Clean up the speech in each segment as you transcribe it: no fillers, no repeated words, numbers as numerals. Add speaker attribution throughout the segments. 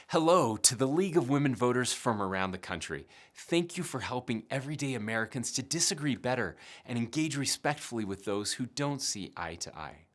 Speaker 1: Hello to the League of Women Voters from around the country. Thank you for helping everyday Americans to disagree better and engage respectfully with those who don't see eye to eye.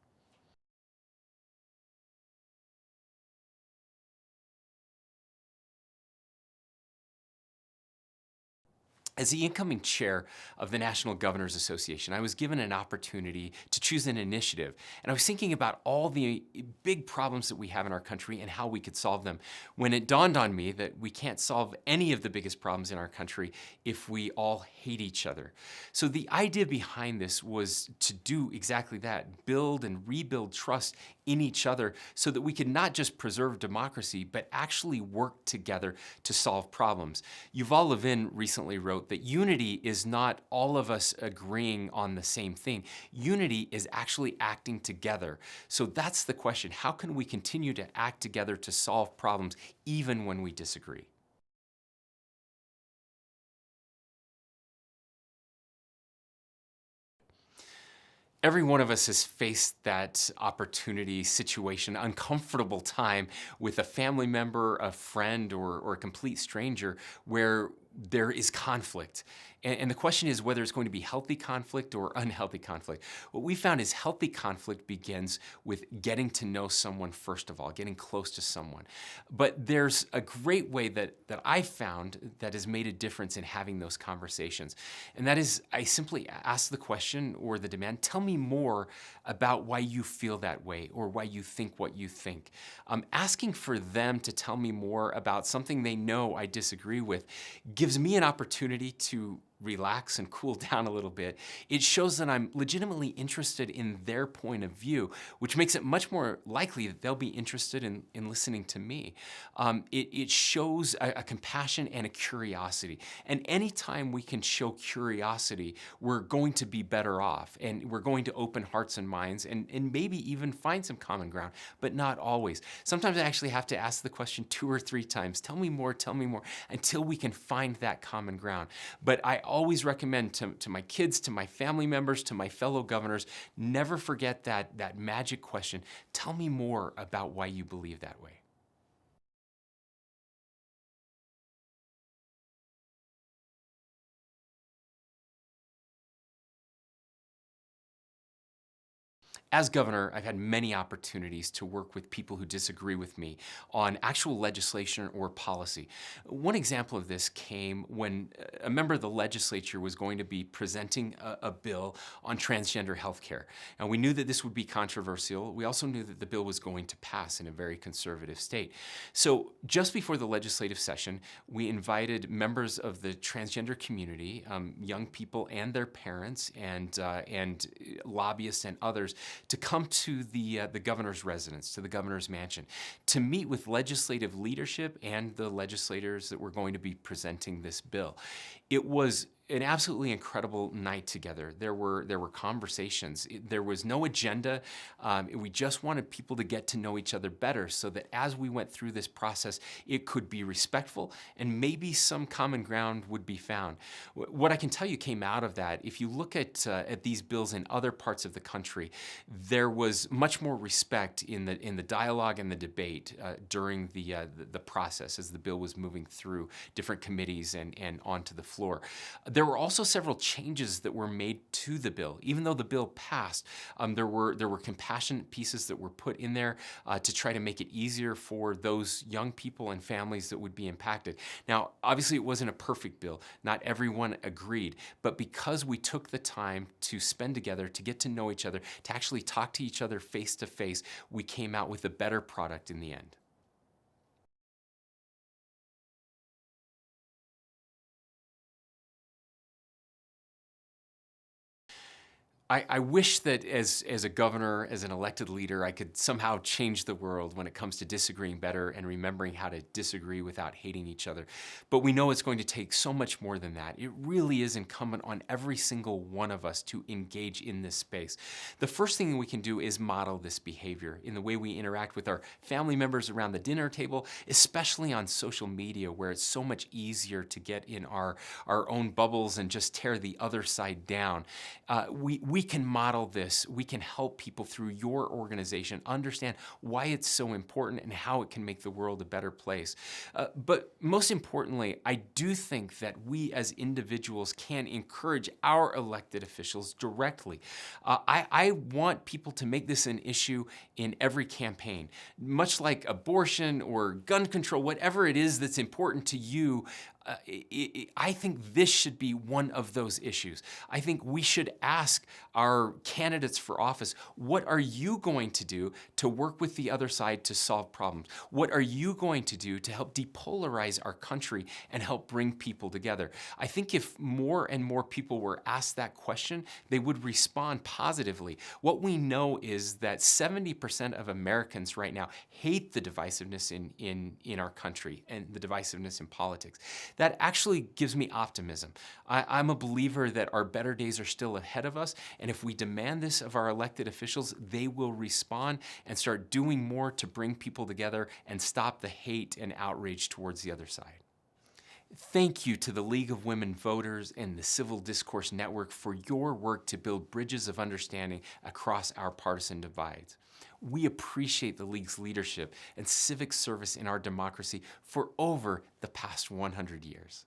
Speaker 1: As the incoming chair of the National Governors Association, I was given an opportunity to choose an initiative. And I was thinking about all the big problems that we have in our country and how we could solve them, when it dawned on me that we can't solve any of the biggest problems in our country if we all hate each other. So the idea behind this was to do exactly that, build and rebuild trust in each other so that we could not just preserve democracy, but actually work together to solve problems. Yuval Levin recently wrote that unity is not all of us agreeing on the same thing. Unity is actually acting together. So that's the question. How can we continue to act together to solve problems even when we disagree? Every one of us has faced that opportunity, situation, uncomfortable time with a family member, a friend, or a complete stranger where there is conflict. And the question is whether it's going to be healthy conflict or unhealthy conflict. What we found is healthy conflict begins with getting to know someone first of all, getting close to someone. But there's a great way that I found that has made a difference in having those conversations. And that is, I simply ask the question or the demand, tell me more about why you feel that way or why you think what you think. Asking for them to tell me more about something they know I disagree with gives me an opportunity to relax and cool down a little bit. It shows that I'm legitimately interested in their point of view, which makes it much more likely that they'll be interested in listening to me. It shows a compassion and a curiosity. And anytime we can show curiosity, we're going to be better off and we're going to open hearts and minds and maybe even find some common ground, but not always. Sometimes I actually have to ask the question 2 or 3 times, tell me more, until we can find that common ground. But I always recommend to my kids, to my family members, to my fellow governors, never forget that magic question. Tell me more about why you believe that way. As governor, I've had many opportunities to work with people who disagree with me on actual legislation or policy. One example of this came when a member of the legislature was going to be presenting a bill on transgender health care. And we knew that this would be controversial. We also knew that the bill was going to pass in a very conservative state. So just before the legislative session, we invited members of the transgender community, young people and their parents, and lobbyists and others to come to the governor's residence, to the governor's mansion, to meet with legislative leadership and the legislators that were going to be presenting this bill. It was an absolutely incredible night together. There were conversations. There was no agenda. We just wanted people to get to know each other better so that as we went through this process, it could be respectful and maybe some common ground would be found. What I can tell you came out of that, if you look at these bills in other parts of the country, there was much more respect in the dialogue and the debate during the process as the bill was moving through different committees and onto the floor. There were also several changes that were made to the bill. Even though the bill passed, there were compassionate pieces that were put in there to try to make it easier for those young people and families that would be impacted. Now, obviously, it wasn't a perfect bill. Not everyone agreed. But because we took the time to spend together, to get to know each other, to actually talk to each other face to face, we came out with a better product in the end. I wish that as a governor, as an elected leader, I could somehow change the world when it comes to disagreeing better and remembering how to disagree without hating each other. But we know it's going to take so much more than that. It really is incumbent on every single one of us to engage in this space. The first thing we can do is model this behavior in the way we interact with our family members around the dinner table, especially on social media where it's so much easier to get in our own bubbles and just tear the other side down. We we can model this. We can help people through your organization understand why it's so important and how it can make the world a better place. But most importantly, I do think that we as individuals can encourage our elected officials directly. I want people to make this an issue in every campaign, much like abortion or gun control, whatever it is that's important to you. I think this should be one of those issues. I think we should ask our candidates for office, what are you going to do to work with the other side to solve problems? What are you going to do to help depolarize our country and help bring people together? I think if more and more people were asked that question, they would respond positively. What we know is that 70% of Americans right now hate the divisiveness in our country and the divisiveness in politics. That actually gives me optimism. I'm a believer that our better days are still ahead of us, and if we demand this of our elected officials, they will respond and start doing more to bring people together and stop the hate and outrage towards the other side. Thank you to the League of Women Voters and the Civil Discourse Network for your work to build bridges of understanding across our partisan divides. We appreciate the League's leadership and civic service in our democracy for over the past 100 years.